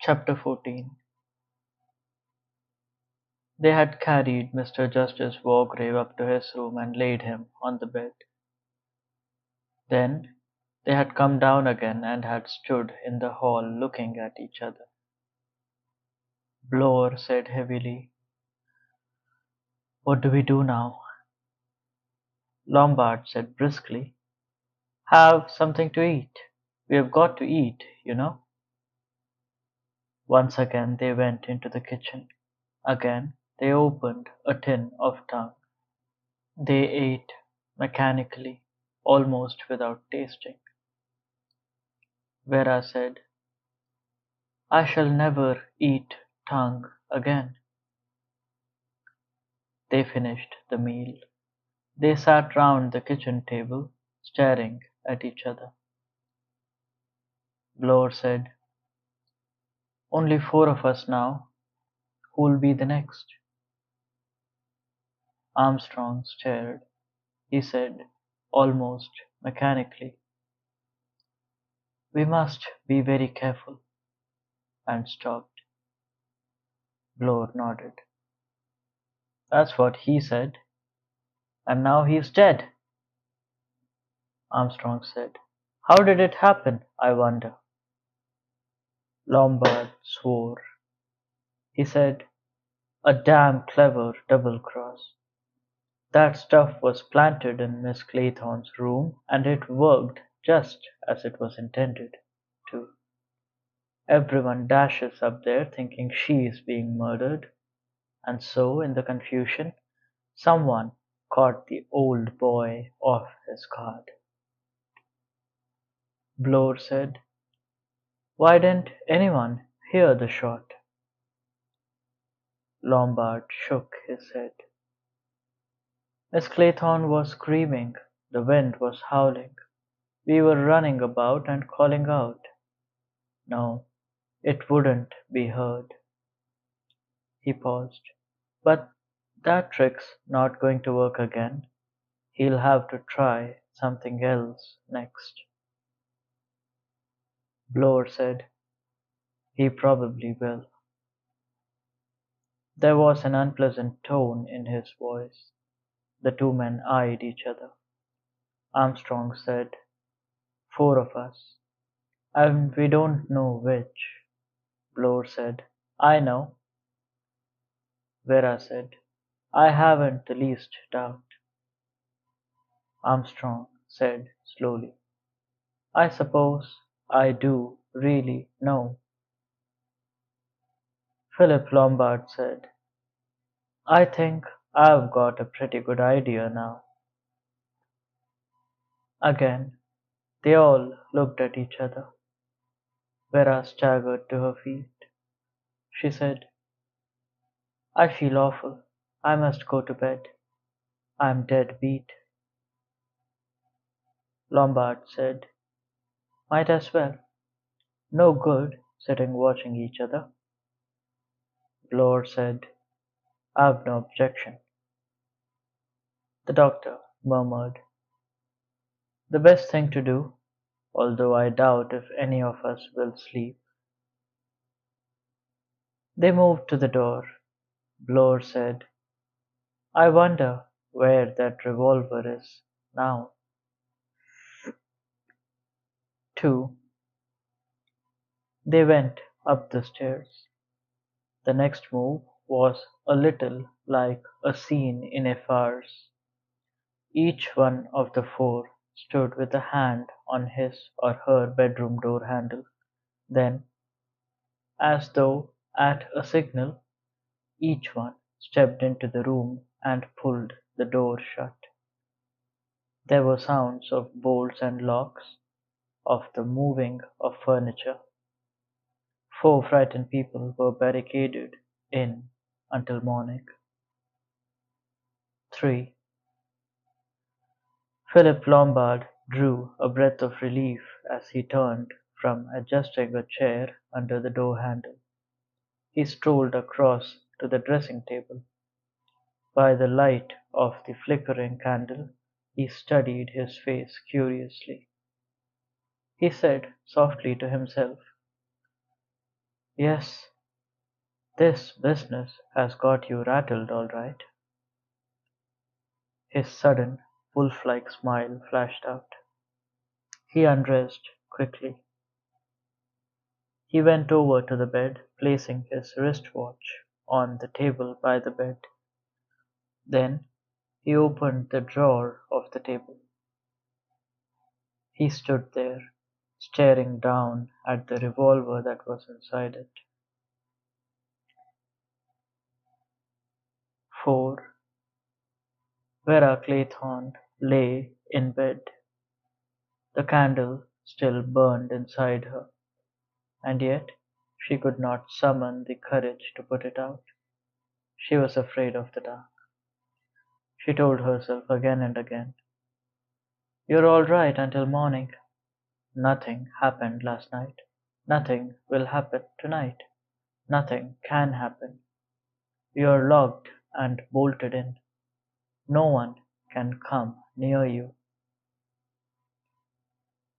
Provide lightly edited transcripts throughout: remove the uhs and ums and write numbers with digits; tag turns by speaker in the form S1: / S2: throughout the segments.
S1: Chapter 14. They had carried Mr. Justice Wargrave up to his room and laid him on the bed. Then they had come down again and had stood in the hall looking at each other. Blower said heavily, "What do we do now?" Lombard said briskly, "Have something to eat. We have got to eat, you know." Once again they went into the kitchen. Again they opened a tin of tongue. They ate mechanically, almost without tasting. Vera said, "I shall never eat tongue again." They finished the meal. They sat round the kitchen table, staring at each other. Bloor said, "Only four of us now. Who'll be the next?" Armstrong stared. He said, almost mechanically, "We must be very careful," and stopped. Bloor nodded. "That's what he said. And now he's dead," Armstrong said. "How did it happen, I wonder?" Lombard swore. He said, "A damn clever double-cross. That stuff was planted in Miss Claythorne's room, and it worked just as it was intended to. Everyone dashes up there thinking she is being murdered, and so in the confusion someone caught the old boy off his guard." Bloor said, "Why didn't anyone hear the shot?" Lombard shook his head. "Miss Claythorne was screaming, the wind was howling, we were running about and calling out. No, it wouldn't be heard." He paused. "But that trick's not going to work again. He'll have to try something else next." Bloor said, "He probably will." There was an unpleasant tone in his voice. The two men eyed each other. Armstrong said, "Four of us. And we don't know which." Bloor said, "I know." Vera said, "I haven't the least doubt." Armstrong said slowly, "I suppose I do really know." Philip Lombard said, "I think I've got a pretty good idea now." Again they all looked at each other. Vera staggered to her feet. She said, "I feel awful. I must go to bed. I'm dead beat." Lombard said, "Might as well. No good sitting watching each other." Bloor said, "I've no objection." The doctor murmured, "The best thing to do, although I doubt if any of us will sleep." They moved to the door. Bloor said, "I wonder where that revolver is now." 2. They went up the stairs. The next move was a little like a scene in a farce. Each one of the four stood with a hand on his or her bedroom door handle. Then, as though at a signal, each one stepped into the room and pulled the door shut. There were sounds of bolts and locks, of the moving of furniture. Four frightened people were barricaded in until morning. 3. Philip Lombard drew a breath of relief as he turned from adjusting a chair under the door handle. He strolled across to the dressing table. By the light of the flickering candle he studied his face curiously. He said softly to himself, Yes, this business has got you rattled all right. His sudden, wolf-like smile flashed out. He undressed quickly. He went over to the bed, placing his wristwatch on the table by the bed. Then he opened the drawer of the table. He stood there, staring down at the revolver that was inside it. 4. Vera Clayton lay in bed. The candle still burned inside her, and yet she could not summon the courage to put it out. She was afraid of the dark. She told herself again and again, "You're all right until morning. Nothing happened last night. Nothing will happen tonight. Nothing can happen. You're locked and bolted in. No one can come near you."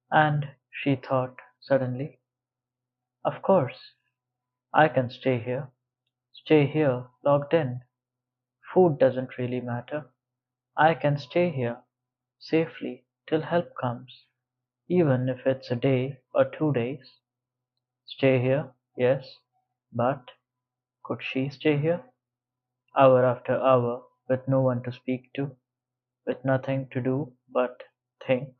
S1: And she thought suddenly, "Of course, I can stay here locked in. Food doesn't really matter. I can stay here safely till help comes, even if it's a day or 2 days. Stay here, yes, but could she stay here, hour after hour, with no one to speak to, with nothing to do but think?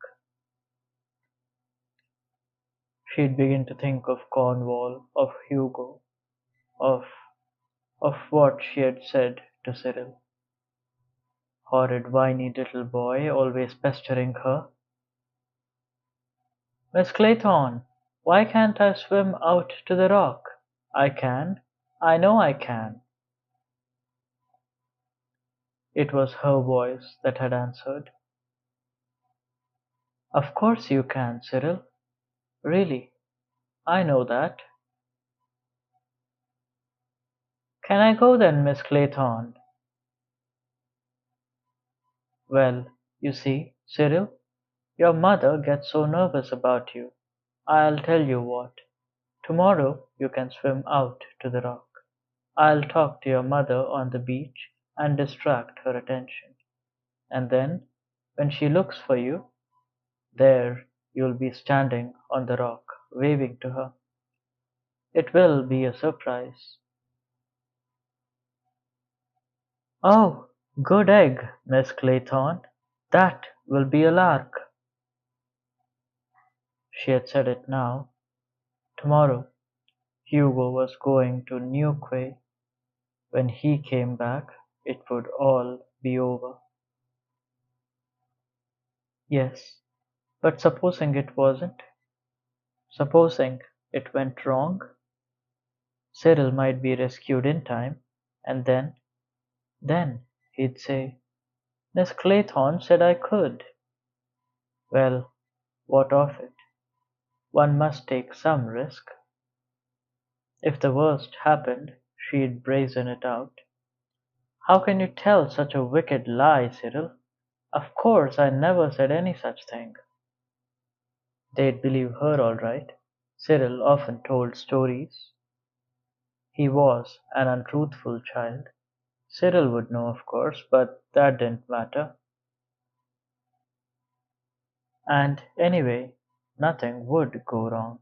S1: She'd begin to think of Cornwall, of Hugo, of of what she had said to Cyril. Horrid whiny little boy, always pestering her. "Miss Clayton, why can't I swim out to the rock? I can. I know I can." It was her voice that had answered. "Of course you can, Cyril. Really, I know that." "Can I go then, Miss Clayton?" "Well, you see, Cyril, your mother gets so nervous about you. I'll tell you what. Tomorrow you can swim out to the rock. I'll talk to your mother on the beach and distract her attention. And then, when she looks for you, there you'll be standing on the rock, waving to her. It will be a surprise." "Oh, good egg, Miss Clayton. That will be a lark." She had said it now. Tomorrow Hugo was going to New Quay. When he came back, it would all be over. Yes, but supposing it wasn't? Supposing it went wrong? Cyril might be rescued in time, and then he'd say, "Miss Clayton said I could." Well, what of it? One must take some risk. If the worst happened, she'd brazen it out. "How can you tell such a wicked lie, Cyril? Of course I never said any such thing." They'd believe her all right. Cyril often told stories. He was an untruthful child. Cyril would know, of course, but that didn't matter. And anyway, nothing would go wrong.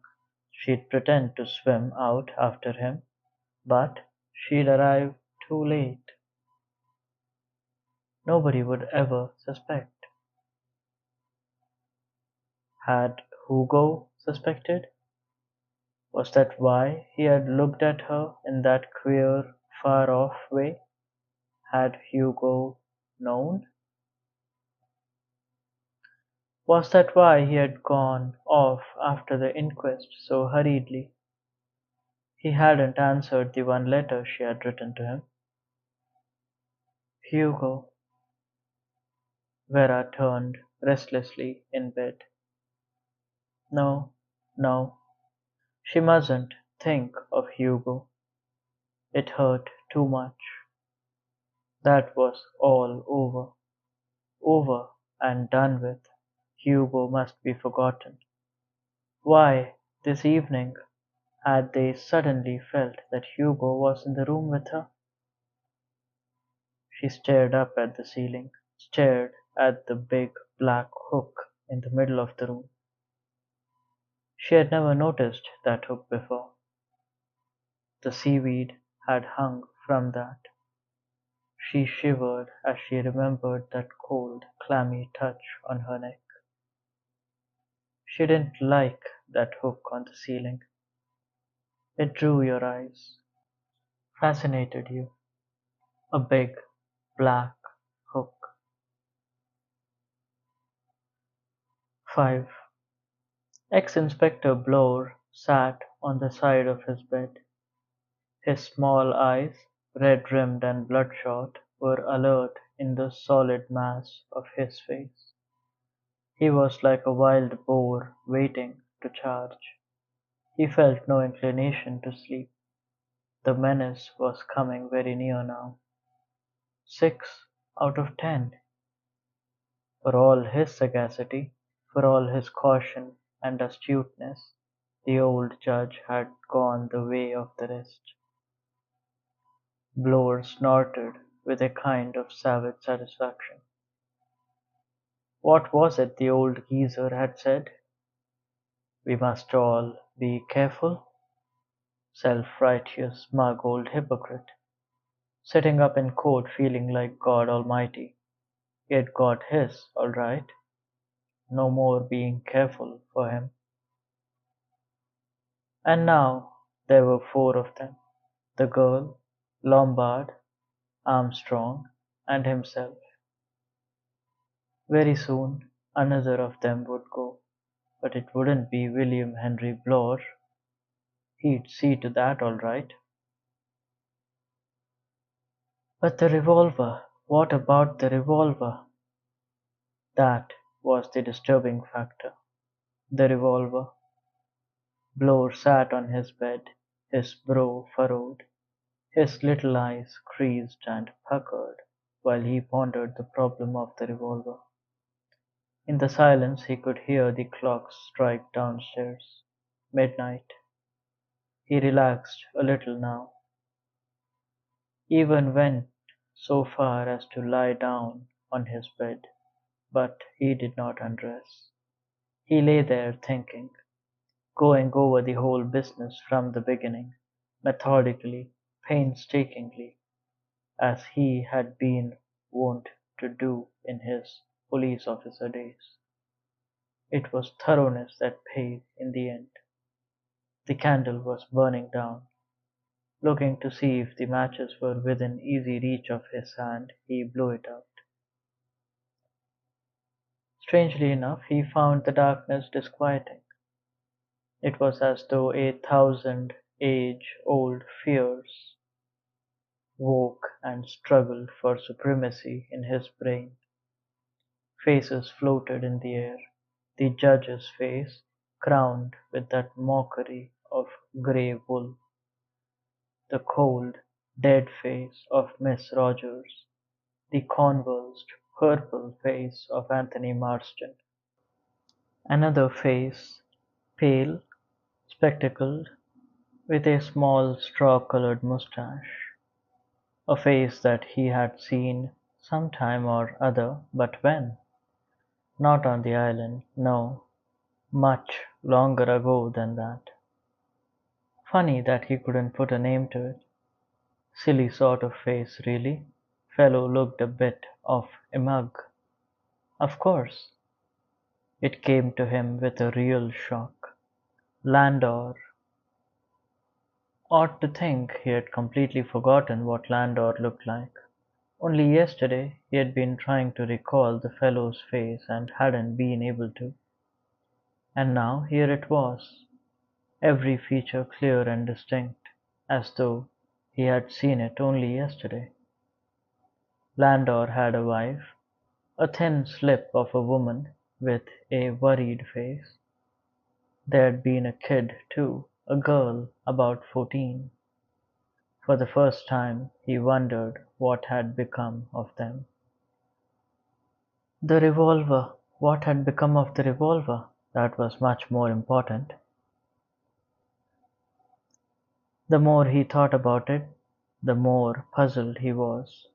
S1: She'd pretend to swim out after him, but she'd arrive too late. Nobody would ever suspect. Had Hugo suspected? Was that why he had looked at her in that queer, far-off way? Had Hugo known? Was that why he had gone off after the inquest so hurriedly? He hadn't answered the one letter she had written to him. Hugo. Vera turned restlessly in bed. No, no, she mustn't think of Hugo. It hurt too much. That was all over. Over and done with. Hugo must be forgotten. Why, this evening, Had they suddenly felt that Hugo was in the room with her? She stared up at the ceiling, stared at the big black hook in the middle of the room. She had never noticed that hook before. The seaweed had hung from that. She shivered as she remembered that cold, clammy touch on her neck. She didn't like that hook on the ceiling. It drew your eyes, fascinated you. A big, black hook. 5. Ex-Inspector Bloor sat on the side of his bed. His small eyes, red-rimmed and bloodshot, were alert in the solid mass of his face. He was like a wild boar waiting to charge. He felt no inclination to sleep. The menace was coming very near now. 6 out of 10. For all his sagacity, for all his caution and astuteness, the old judge had gone the way of the rest. Bloor snorted with a kind of savage satisfaction. What was it the old geezer had said? We must all be careful? Self-righteous, smug old hypocrite, sitting up in court feeling like God Almighty. He had got his, all right. No more being careful for him. And now there were 4 of them: the girl, Lombard, Armstrong, and himself. Very soon another of them would go, but it wouldn't be William Henry Bloor. He'd see to that all right. But the revolver, what about the revolver? That was the disturbing factor. The revolver. Bloor sat on his bed, his brow furrowed, his little eyes creased and puckered, while he pondered the problem of the revolver. In the silence he could hear the clocks strike downstairs. Midnight. He relaxed a little now. Even went so far as to lie down on his bed, but he did not undress. He lay there thinking, going over the whole business from the beginning, methodically, painstakingly, as he had been wont to do in his police officer days. It was thoroughness that paid in the end. The candle was burning down. Looking to see if the matches were within easy reach of his hand, he blew it out. Strangely enough, he found the darkness disquieting. It was as though 1,000-age-old fears woke and struggled for supremacy in his brain. Faces floated in the air. The judge's face, crowned with that mockery of grey wool. The cold, dead face of Miss Rogers. The convulsed, purple face of Anthony Marston. Another face, pale, spectacled, with a small straw-colored moustache. A face that he had seen some time or other, but when? Not on the island, no, much longer ago than that. Funny that he couldn't put a name to it. Silly sort of face, really. Fellow looked a bit of a mug. Of course. It came to him with a real shock. Landor. Odd to think he had completely forgotten what Landor looked like. Only yesterday he had been trying to recall the fellow's face and hadn't been able to. And now here it was, every feature clear and distinct, as though he had seen it only yesterday. Landor had a wife, a thin slip of a woman with a worried face. There'd been a kid, too, a girl about 14. For the first time he wondered what had become of them. The revolver. What had become of the revolver? That was much more important. The more he thought about it, the more puzzled he was.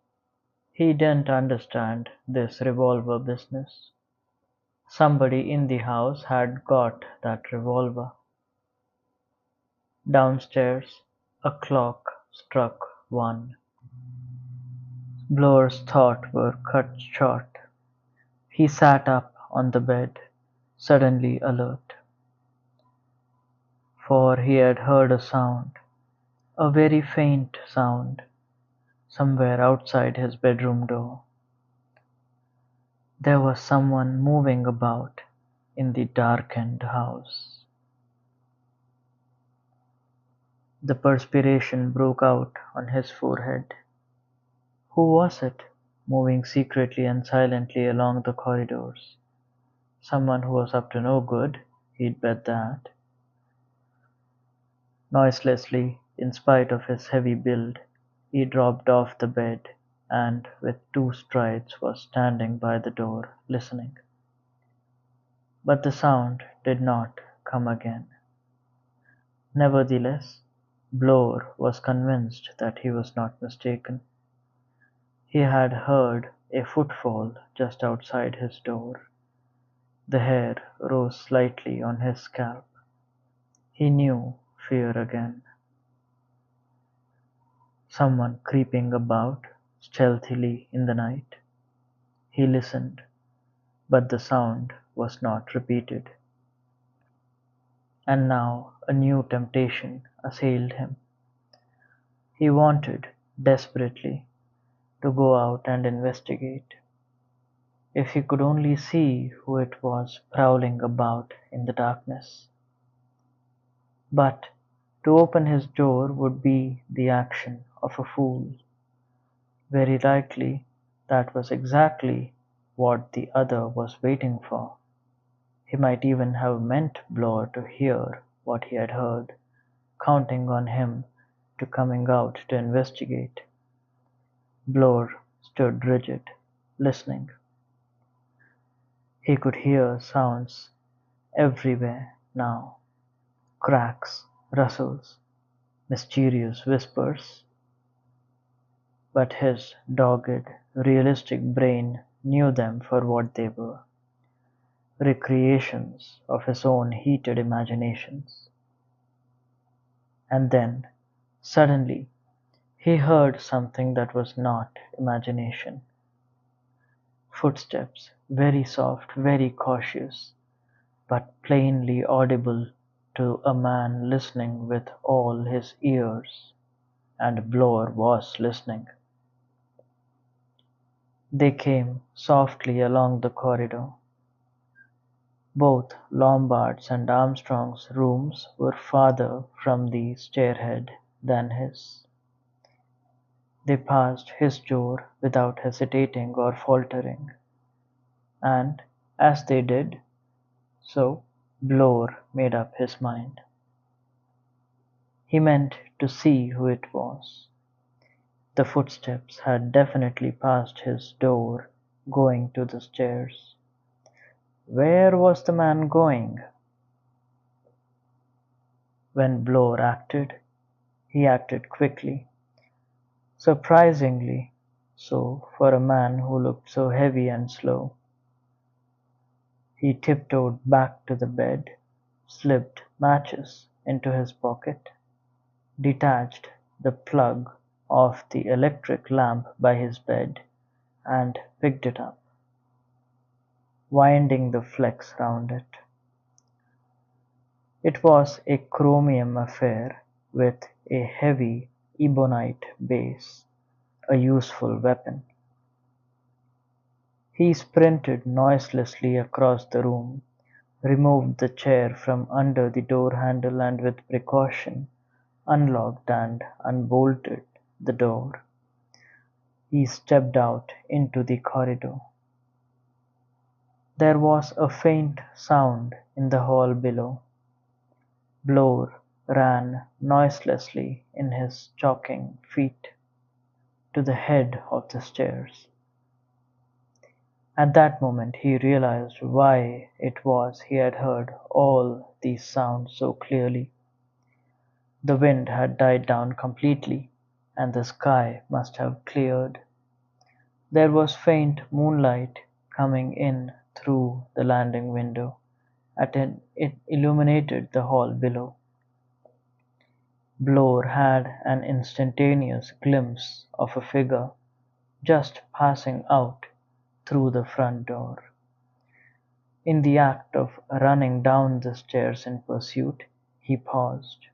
S1: He didn't understand this revolver business. Somebody in the house had got that revolver. Downstairs, a clock struck 1. Bloor's thoughts were cut short. He sat up on the bed, suddenly alert, for he had heard a sound, a very faint sound, somewhere outside his bedroom door. There was someone moving about in the darkened house. The perspiration broke out on his forehead. Who was it, moving secretly and silently along the corridors? Someone who was up to no good, he'd bet that. Noiselessly, in spite of his heavy build, he dropped off the bed and, with 2 strides, was standing by the door, listening. But the sound did not come again. Nevertheless, Bloor was convinced that he was not mistaken. He had heard a footfall just outside his door. The hair rose slightly on his scalp. He knew fear again. Someone creeping about stealthily in the night. He listened, but the sound was not repeated. And now a new temptation assailed him. He wanted, desperately, to go out and investigate. If he could only see who it was prowling about in the darkness. But to open his door would be the action of a fool. Very likely that was exactly what the other was waiting for. He might even have meant Bloor to hear what he had heard, counting on him to coming out to investigate. Bloor stood rigid, listening. He could hear sounds everywhere now, cracks, rustles, mysterious whispers. But his dogged, realistic brain knew them for what they were, recreations of his own heated imaginations. And then, suddenly, he heard something that was not imagination. Footsteps, very soft, very cautious, but plainly audible to a man listening with all his ears, and Bloor was listening. They came softly along the corridor. Both Lombard's and Armstrong's rooms were farther from the stairhead than his. They passed his door without hesitating or faltering, and as they did so, Bloor made up his mind. He meant to see who it was. The footsteps had definitely passed his door, going to the stairs. Where was the man going? When Bloor acted, he acted quickly, surprisingly so for a man who looked so heavy and slow. He tiptoed back to the bed, slipped matches into his pocket, detached the plug of the electric lamp by his bed, and picked it up, winding the flex round it. It was a chromium affair with a heavy ebonite base, a useful weapon. He sprinted noiselessly across the room, removed the chair from under the door handle and with precaution unlocked and unbolted the door. He stepped out into the corridor. There was a faint sound in the hall below. Bloor ran noiselessly in his choking feet to the head of the stairs. At that moment he realized why it was he had heard all these sounds so clearly. The wind had died down completely, and the sky must have cleared. There was faint moonlight coming in through the landing window, and it illuminated the hall below. Bloor had an instantaneous glimpse of a figure just passing out through the front door. In the act of running down the stairs in pursuit, he paused.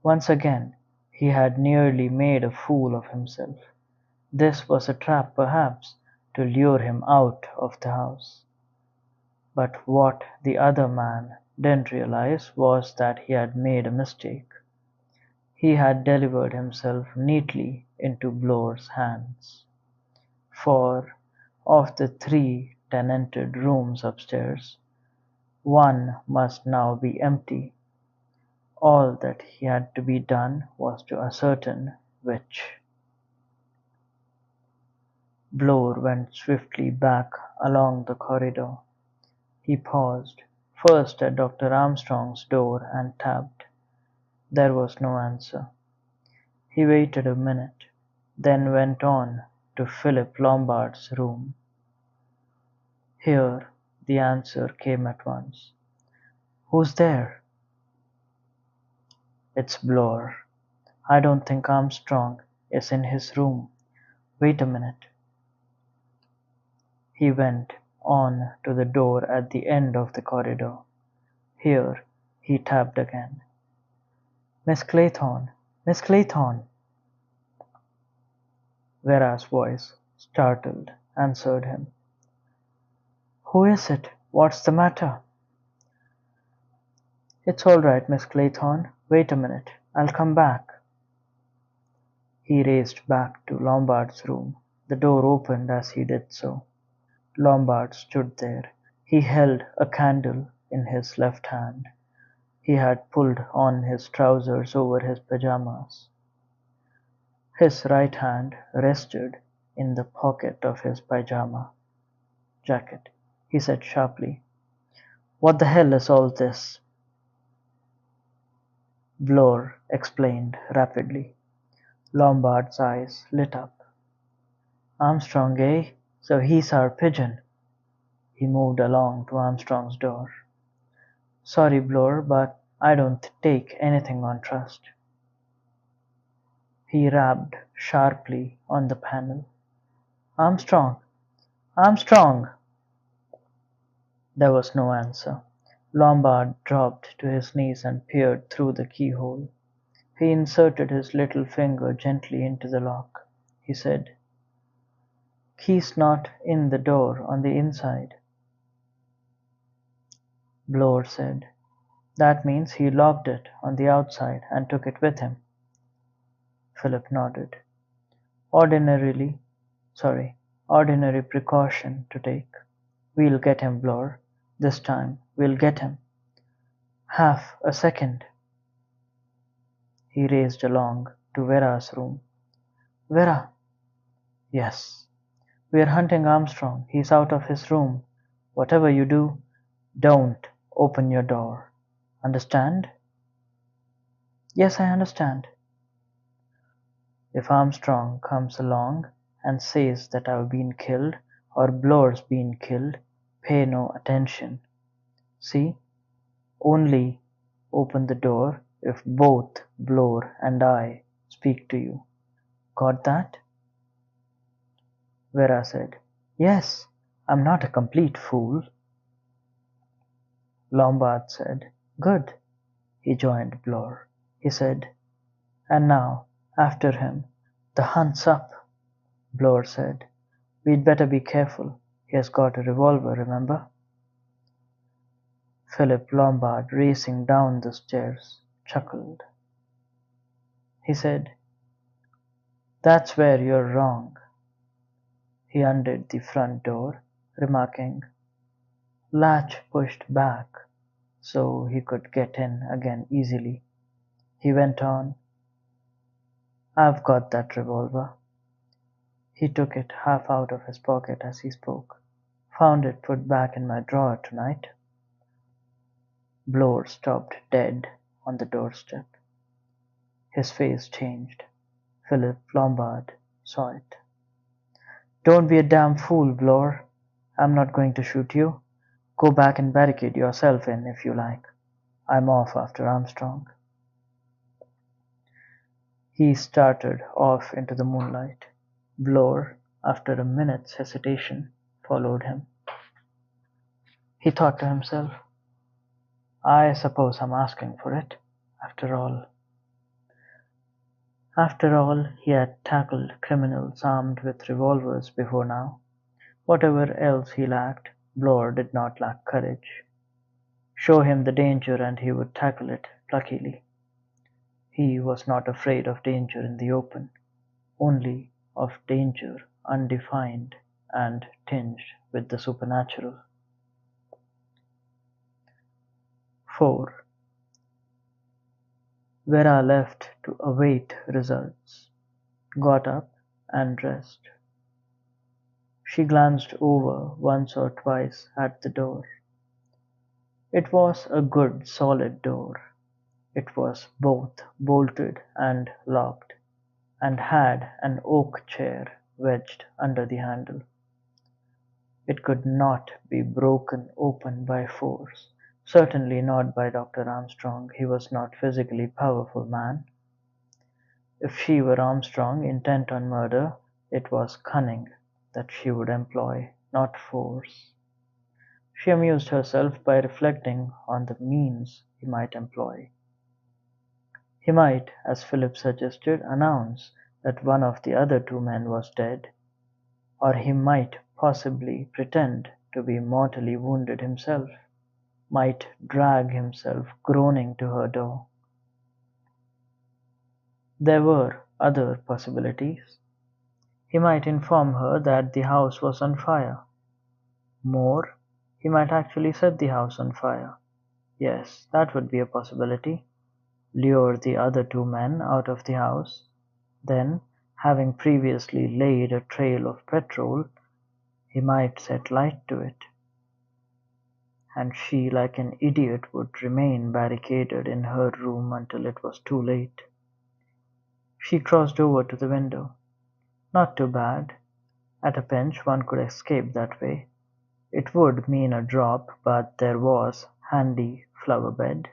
S1: Once again he had nearly made a fool of himself. This was a trap, perhaps, to lure him out of the house. But what the other man didn't realize was that he had made a mistake. He had delivered himself neatly into Bloor's hands. For, of the 3 tenanted rooms upstairs, one must now be empty. All that had to be done was to ascertain which. Bloor went swiftly back along the corridor. He paused, first at Dr. Armstrong's door and tapped. There was no answer. He waited a minute, then went on to Philip Lombard's room. Here the answer came at once. "Who's there?" "It's Bloor. I don't think Armstrong is in his room. Wait a minute." He went on to the door at the end of the corridor. Here he tapped again. "Miss Claythorne! Miss Claythorne!" Vera's voice, startled, answered him. "Who is it? What's the matter?" "It's all right, Miss Claythorne. Wait a minute. I'll come back." He raced back to Lombard's room. The door opened as he did so. Lombard stood there. He held a candle in his left hand. He had pulled on his trousers over his pajamas. His right hand rested in the pocket of his pajama jacket. He said sharply, "What the hell is all this?" Bloor explained rapidly. Lombard's eyes lit up. "Armstrong, eh? So he's our pigeon." He moved along to Armstrong's door. "Sorry, Bloor, but I don't take anything on trust." He rapped sharply on the panel. "Armstrong! Armstrong!" There was no answer. Lombard dropped to his knees and peered through the keyhole. He inserted his little finger gently into the lock. He said, "Key's not in the door on the inside." Bloor said, "That means he locked it on the outside and took it with him." Philip nodded. Ordinary precaution to take. We'll get him, Bloor. This time we'll get him. Half a second." He raced along to Vera's room. "Vera!" "Yes." "We're hunting Armstrong. He's out of his room. Whatever you do, don't open your door. Understand?" "Yes, I understand." "If Armstrong comes along and says that I've been killed or Bloor's been killed, pay no attention. See? Only open the door if both Bloor and I speak to you. Got that?" Vera said, "Yes, I'm not a complete fool." Lombard said, "Good." He joined Bloor. He said, "And now, after him. The hunt's up." Bloor said, "We'd better be careful. He has got a revolver, remember?" Philip Lombard, racing down the stairs, chuckled. He said, "That's where you're wrong." He undid the front door, remarking, "Latch pushed back," so he could get in again easily. He went on, "I've got that revolver." He took it half out of his pocket as he spoke. "Found it put back in my drawer tonight." Bloor stopped dead on the doorstep. His face changed. Philip Lombard saw it. "Don't be a damn fool, Blore. I'm not going to shoot you. Go back and barricade yourself in, if you like. I'm off after Armstrong." He started off into the moonlight. Blore, after a minute's hesitation, followed him. He thought to himself, "I suppose I'm asking for it, after all." After all, he had tackled criminals armed with revolvers before now. Whatever else he lacked, Blore did not lack courage. Show him the danger and he would tackle it pluckily. He was not afraid of danger in the open, only of danger undefined and tinged with the supernatural. 4. Vera left to await results, got up and dressed. She glanced over once or twice at the door. It was a good solid door. It was both bolted and locked, and had an oak chair wedged under the handle. It could not be broken open by force, certainly not by Dr. Armstrong. He was not a physically powerful man. If she were Armstrong, intent on murder, it was cunning that she would employ, not force. She amused herself by reflecting on the means he might employ. He might, as Philip suggested, announce that one of the other two men was dead, or he might possibly pretend to be mortally wounded himself, might drag himself groaning to her door. There were other possibilities. He might inform her that the house was on fire. More, he might actually set the house on fire. Yes, that would be a possibility. Lure the other two men out of the house, then, having previously laid a trail of petrol, he might set light to it. And she, like an idiot, would remain barricaded in her room until it was too late. She crossed over to the window. Not too bad. At a pinch one could escape that way. It would mean a drop, but there was handy flower bed.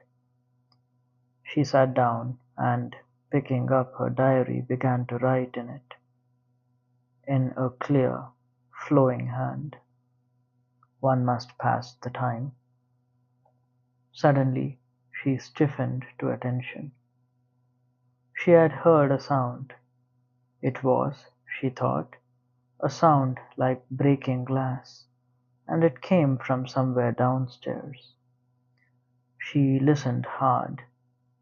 S1: She sat down and, picking up her diary, began to write in it, in a clear, flowing hand. One must pass the time. Suddenly she stiffened to attention. She had heard a sound. It was, she thought, a sound like breaking glass, and it came from somewhere downstairs. She listened hard,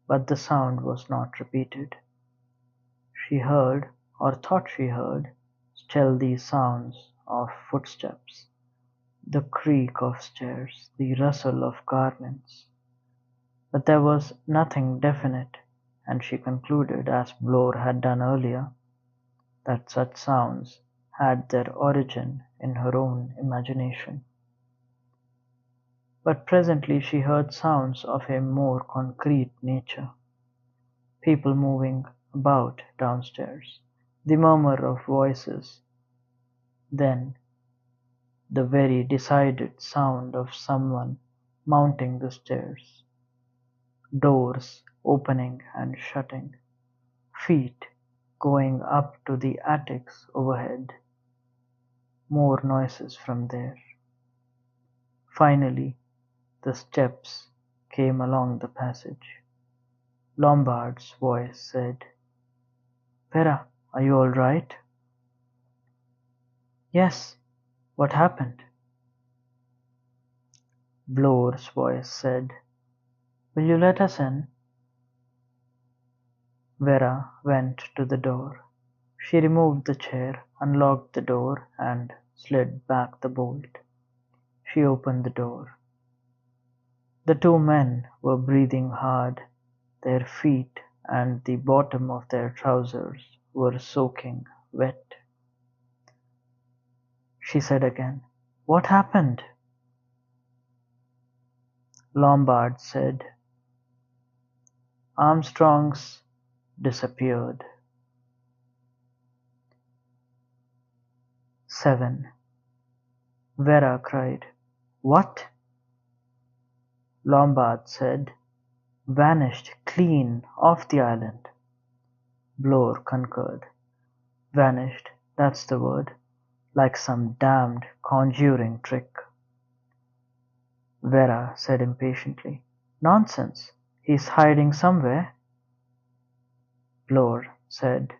S1: but the sound was not repeated. She heard, or thought she heard, stealthy sounds of footsteps, the creak of stairs, the rustle of garments. But there was nothing definite, and she concluded, as Blore had done earlier, that such sounds had their origin in her own imagination. But presently she heard sounds of a more concrete nature. People moving about downstairs, the murmur of voices, then the very decided sound of someone mounting the stairs, doors opening and shutting, feet going up to the attics overhead, more noises from there. Finally, the steps came along the passage. Lombard's voice said, "Vera, are you all right?" "Yes. What happened?" Blore's voice said, "Will you let us in?" Vera went to the door. She removed the chair, unlocked the door, and slid back the bolt. She opened the door. The two men were breathing hard. Their feet and the bottom of their trousers were soaking wet. She said again, "What happened?" Lombard said, "Armstrong's disappeared. 7. Vera cried, "What?" Lombard said, "Vanished clean off the island." Blore concurred. "Vanished, that's the word. Like some damned conjuring trick." Vera said impatiently, "Nonsense! He's hiding somewhere." Blore said,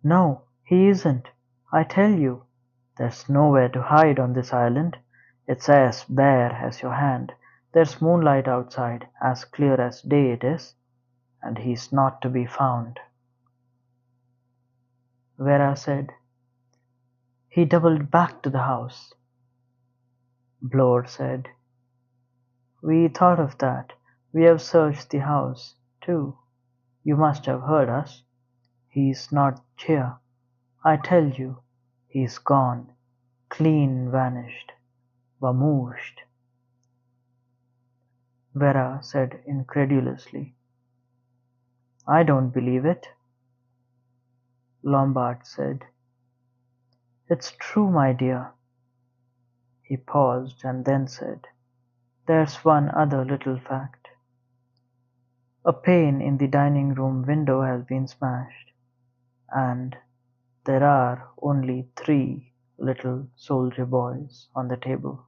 S1: "No, he isn't. I tell you, there's nowhere to hide on this island. It's as bare as your hand. There's moonlight outside, as clear as day it is, and he's not to be found." Vera said, "He doubled back to the house." Blore said, "We thought of that. We have searched the house, too. You must have heard us. He's not here. I tell you, he's gone. Clean vanished. Vamoosed." Vera said incredulously, "I don't believe it." Lombard said, "It's true, my dear." He paused and then said, "There's one other little fact. A pane in the dining room window has been smashed, and there are only 3 little soldier boys on the table."